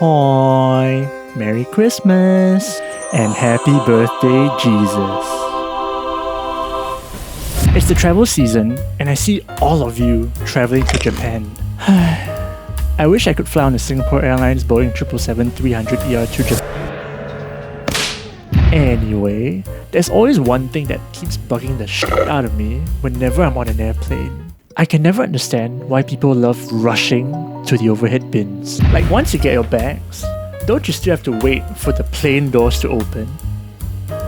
Ahoy! Merry Christmas! And happy birthday, Jesus! It's the travel season, and I see all of you traveling to Japan. I wish I could fly on the Singapore Airlines Boeing 777-300ER to Japan. Anyway, there's always one thing that keeps bugging the shit out of me whenever I'm on an airplane. I can never understand why people love rushing to the overhead bins. Like, once you get your bags, don't you still have to wait for the plane doors to open?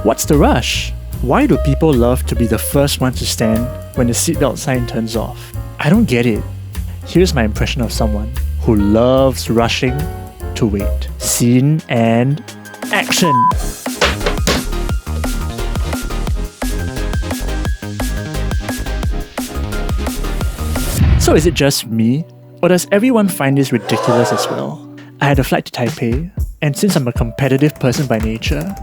What's the rush? Why do people love to be the first one to stand when the seatbelt sign turns off? I don't get it. Here's my impression of someone who loves rushing to wait. Scene and action! So is it just me, or does everyone find this ridiculous as well? I had a flight to Taipei, and since I'm a competitive person by nature,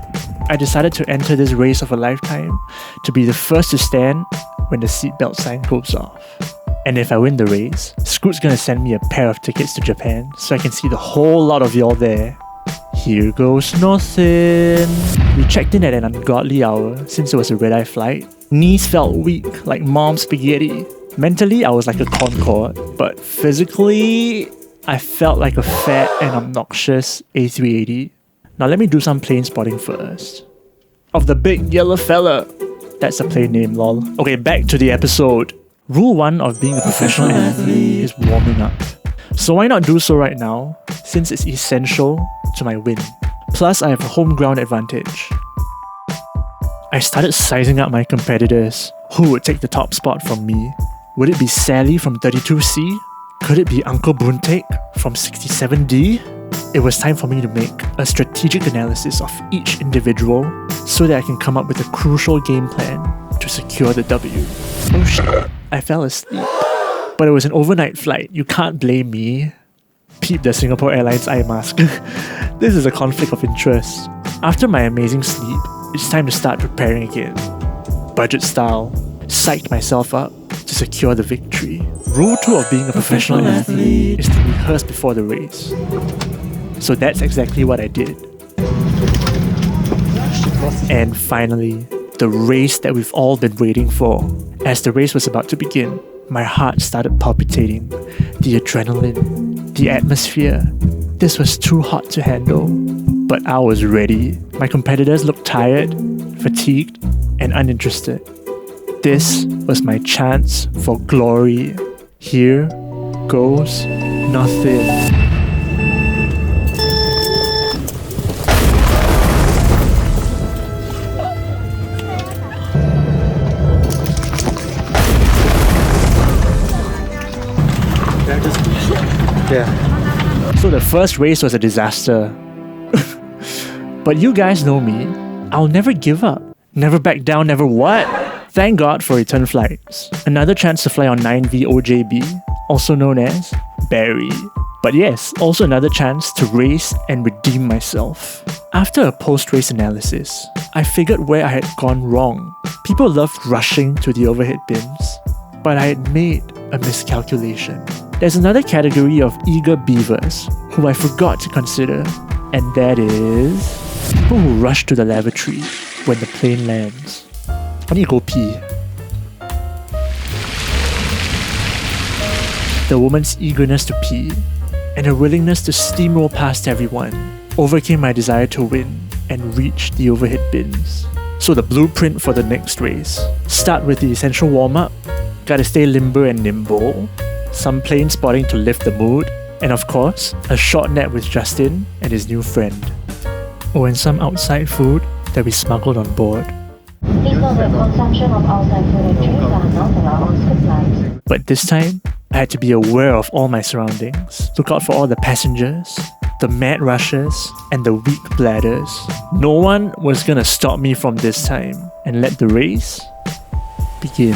I decided to enter this race of a lifetime to be the first to stand when the seatbelt sign goes off. And if I win the race, Scoot's gonna send me a pair of tickets to Japan so I can see the whole lot of y'all there. Here goes nothing. We checked in at an ungodly hour since it was a red-eye flight. Knees felt weak like mom's spaghetti. Mentally, I was like a Concorde, but physically, I felt like a fat and obnoxious A380. Now let me do some plane spotting first. Of the big yellow fella. That's the plane name, lol. Okay, back to the episode. Rule 1 of being a professional athlete is warming up. So why not do so right now, since it's essential to my win. Plus, I have a home ground advantage. I started sizing up my competitors. Who would take the top spot from me? Would it be Sally from 32C? Could it be Uncle Buntek from 67D? It was time for me to make a strategic analysis of each individual so that I can come up with a crucial game plan to secure the W. Oh shit, I fell asleep. But it was an overnight flight, you can't blame me. Peep the Singapore Airlines eye mask. This is a conflict of interest. After my amazing sleep, it's time to start preparing again. Budget style, psyched myself up to secure the victory. Rule 2 of being a professional athlete is to rehearse before the race. So that's exactly what I did. And finally, the race that we've all been waiting for. As the race was about to begin, my heart started palpitating. The adrenaline, the atmosphere. This was too hot to handle. But I was ready. My competitors looked tired, fatigued, and uninterested. This was my chance for glory. Here goes nothing. Yeah. So the first race was a disaster. But you guys know me. I'll never give up. Never back down, never what? Thank God for return flights. Another chance to fly on 9V OJB, also known as Barry. But yes, also another chance to race and redeem myself. After a post-race analysis, I figured where I had gone wrong. People loved rushing to the overhead bins, but I had made a miscalculation. There's another category of eager beavers who I forgot to consider, and that is people who rush to the lavatory when the plane lands. I need to go pee. The woman's eagerness to pee and her willingness to steamroll past everyone overcame my desire to win and reach the overhead bins. So the blueprint for the next race. Start with the essential warm-up. Gotta stay limber and nimble. Some plane spotting to lift the mood. And of course, a short nap with Justin and his new friend. Oh, and some outside food that we smuggled on board. Please note that consumption of outside food and drinks are not allowed on Scoot flights. But this time, I had to be aware of all my surroundings. Look out for all the passengers, the mad rushers, and the weak bladders. No one was gonna stop me from this time, and let the race begin.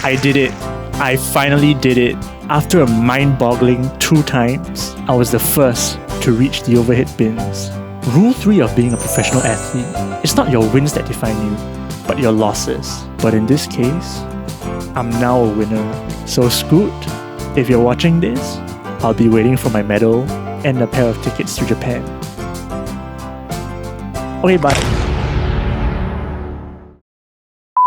I did it. I finally did it. After a mind-boggling 2 times, I was the first to reach the overhead bins. Rule 3 of being a professional athlete: it's not your wins that define you, but your losses. But in this case, I'm now a winner. So Scoot, if you're watching this, I'll be waiting for my medal and a pair of tickets to Japan. Okay, bye.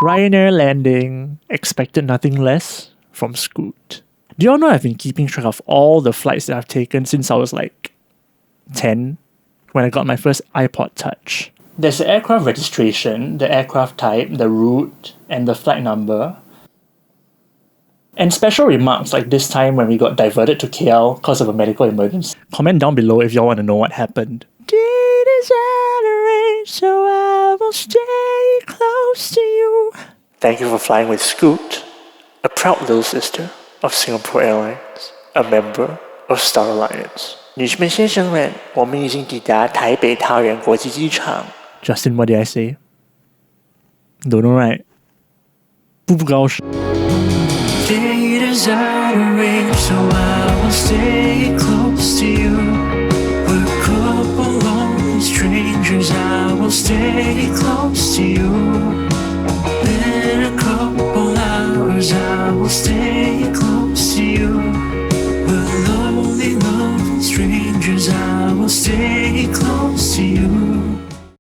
Ryanair landing. Expected nothing less from Scoot. Do y'all know I've been keeping track of all the flights that I've taken since I was like 10, when I got my first iPod Touch. There's the aircraft registration, the aircraft type, the route, and the flight number. And special remarks like this time when we got diverted to KL because of a medical emergency. Comment down below if y'all want to know what happened. So I will stay close to you. Thank you for flying with Scoot, a proud little sister of Singapore Airlines, a member of Star Alliance. 女士们、先生们，我们已经抵达台北桃园国际机场。Justin, what did I say? Don't know, right? 步步高升。So I will stay close to you. We're a couple lonely strangers. I will stay